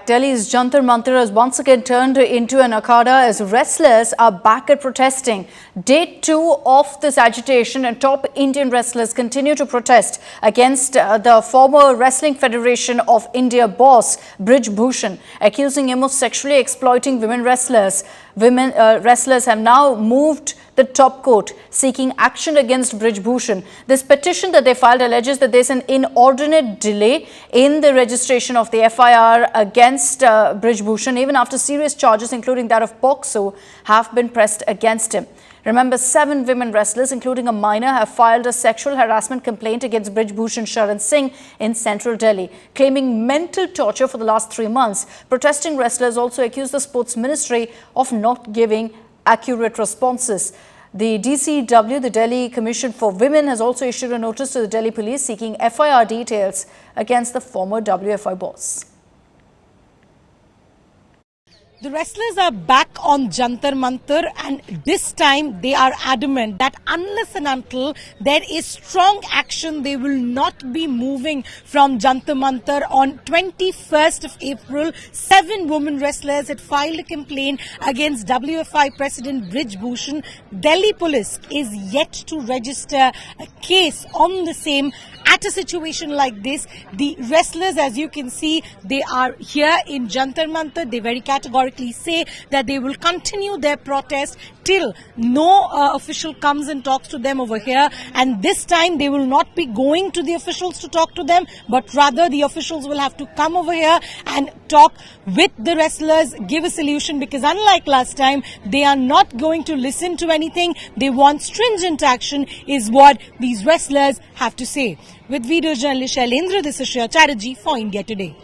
Delhi's Jantar Mantar has once again turned into an akhada as wrestlers are back at protesting. Day 2 of this agitation, and top Indian wrestlers continue to protest against the former Wrestling Federation of India boss Brij Bhushan, accusing him of sexually exploiting women wrestlers. Women wrestlers have now moved the top court, seeking action against Brij Bhushan. This petition that they filed alleges that there's an inordinate delay in the registration of the FIR against Brij Bhushan, even after serious charges, including that of POCSO, have been pressed against him. Remember, 7 women wrestlers, including a minor, have filed a sexual harassment complaint against Brij Bhushan Sharan Singh in central Delhi, claiming mental torture for the last 3 months. Protesting wrestlers also accuse the sports ministry of not giving accurate responses. The DCW, the Delhi Commission for Women, has also issued a notice to the Delhi police seeking FIR details against the former WFI boss. The wrestlers are back on Jantar Mantar, and this time they are adamant that unless and until there is strong action, they will not be moving from Jantar Mantar. On 21st of April, 7 women wrestlers had filed a complaint against WFI President Brij Bhushan. Delhi police is yet to register a case on the same. At a situation like this, the wrestlers, as you can see, they are here in Jantar Mantar. They very categorically say that they will continue their protest till no official comes and talks to them over here. And this time they will not be going to the officials to talk to them, but rather the officials will have to come over here and talk with the wrestlers, give a solution, because unlike last time, they are not going to listen to anything. They want stringent action is what these wrestlers have to say. With video journalist Shailendra, this is Shreya Chatterjee for India Today.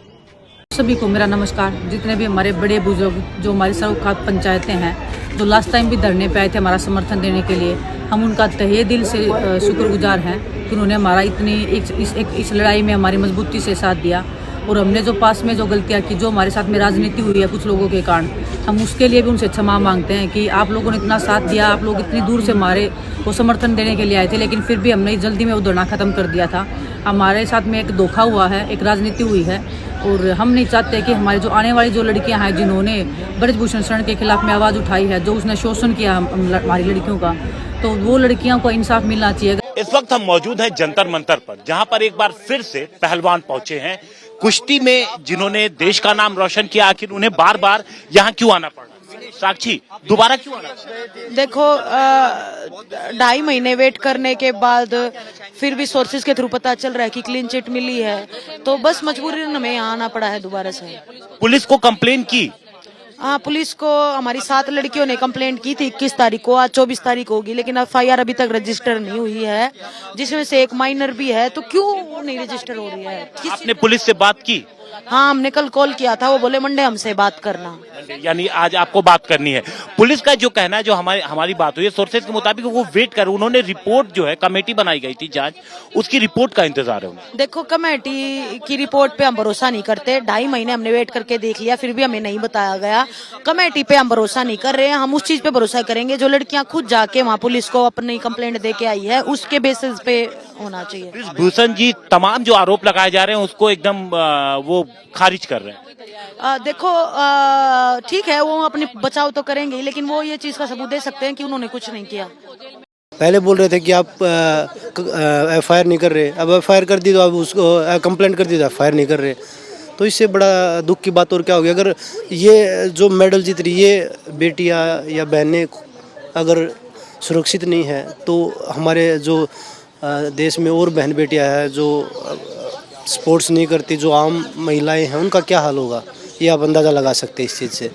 सभी को मेरा नमस्कार। जितने भी हमारे बड़े बुजुर्ग जो हमारी सर्वखात पंचायतें हैं, जो लास्ट टाइम भी धरने पे आए थे हमारा समर्थन देने के लिए, हम उनका तहे दिल से शुक्रगुजार हैं कि उन्होंने हमारा इस लड़ाई में हमारी मजबूती से साथ दिया। और हमने जो पास में जो गलतियां की, जो हमारे साथ में राजनीति हुई है कुछ लोगों के कारण, हम उसके लिए भी उनसे क्षमा मांगते हैं कि आप लोगों ने इतना साथ दिया, आप लोग इतनी दूर से हमारे को समर्थन देने के लिए आए थे, लेकिन फिर भी हमने जल्दी में वो धरना ख़त्म कर दिया था। हमारे साथ में एक धोखा हुआ है, एक राजनीति हुई है, और हम नहीं चाहते कि हमारी जो आने वाली जो लड़कियां हैं जिन्होंने ब्रिज भूषण शरण के खिलाफ में आवाज़ उठाई है, जो उसने शोषण किया हमारी लड़कियों का, तो वो लड़कियों को इंसाफ मिलना चाहिए। इस वक्त हम मौजूद हैं जंतर मंतर पर, जहां पर एक बार फिर से पहलवान पहुंचे हैं। कुश्ती में जिन्होंने देश का नाम रोशन किया, आखिर उन्हें बार बार यहाँ क्यों आना पड़ा? साक्षी, दोबारा क्यों आना पड़ा? देखो, 2.5 महीने वेट करने के बाद फिर भी सोर्सेज के थ्रू पता चल रहा है कि क्लीन चिट मिली है, तो बस मजबूरी हमें यहाँ आना पड़ा है दोबारा से। पुलिस को कंप्लेन की? हाँ, पुलिस को हमारी 7 लड़कियों ने कंप्लेंट की थी 21 तारीख को, आज 24 तारीख होगी, लेकिन FIR अभी तक रजिस्टर नहीं हुई है, जिसमें से एक माइनर भी है। तो क्यों नहीं रजिस्टर हो रही है? आपने पुलिस से बात की? हाँ, हमने कल कॉल किया था, वो बोले मंडे हमसे बात करना। यानी आज आपको बात करनी है। पुलिस का जो कहना है, जो हमारी बात हुई है, सोर्सेज के मुताबिक वो वेट कर, उन्होंने रिपोर्ट जो है, कमेटी बनाई गई थी जांच, उसकी रिपोर्ट का इंतजार है उन्हें। देखो, कमेटी की रिपोर्ट पे हम भरोसा नहीं करते। 2.5 महीने हमने वेट करके देख लिया, फिर भी हमें नहीं बताया गया। कमेटी पे हम भरोसा नहीं कर रहे हैं। हम उस चीज पे भरोसा करेंगे जो लड़कियां खुद जाके वहाँ पुलिस को अपनी कंप्लेंट दे के आई है, उसके बेसिस पे होना चाहिए। भूषण जी तमाम जो आरोप लगाए जा रहे हैं उसको एकदम वो खारिज कर रहे हैं। देखो, ठीक है, वो अपनी बचाव तो करेंगे, लेकिन वो ये चीज का सबूत दे सकते हैं कि उन्होंने कुछ नहीं किया। पहले बोल रहे थे कि आप FIR नहीं कर रहे, अब FIR कर दी तो अब उसको कंप्लेंट कर दी तो FIR नहीं कर रहे, तो इससे बड़ा दुख की बात और क्या होगी? अगर ये जो मेडल जीत रही ये बेटियां या बहनें अगर सुरक्षित नहीं है, तो हमारे जो देश में और बहन बेटियां हैं जो स्पोर्ट्स नहीं करती, जो आम महिलाएं हैं, उनका क्या हाल होगा, ये आप अंदाजा लगा सकते हैं इस चीज से।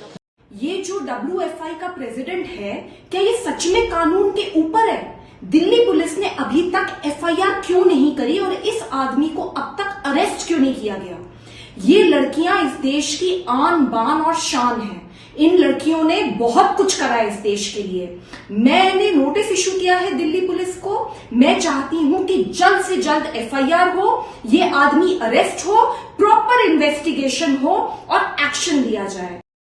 ये जो WFI का प्रेसिडेंट है, क्या ये सच में कानून के ऊपर है? दिल्ली पुलिस ने अभी तक FIR क्यों नहीं करी और इस आदमी को अब तक अरेस्ट क्यों नहीं किया गया? ये लड़कियां इस देश की आन बान और शान हैं। इन लड़कियों ने बहुत कुछ करा इस देश के लिए। मैंने नोटिस इशू किया है दिल्ली पुलिस को। मैं चाहती हूं कि जल्द से जल्द FIR हो, ये आदमी अरेस्ट हो, प्रॉपर इन्वेस्टिगेशन हो और एक्शन लिया जाए।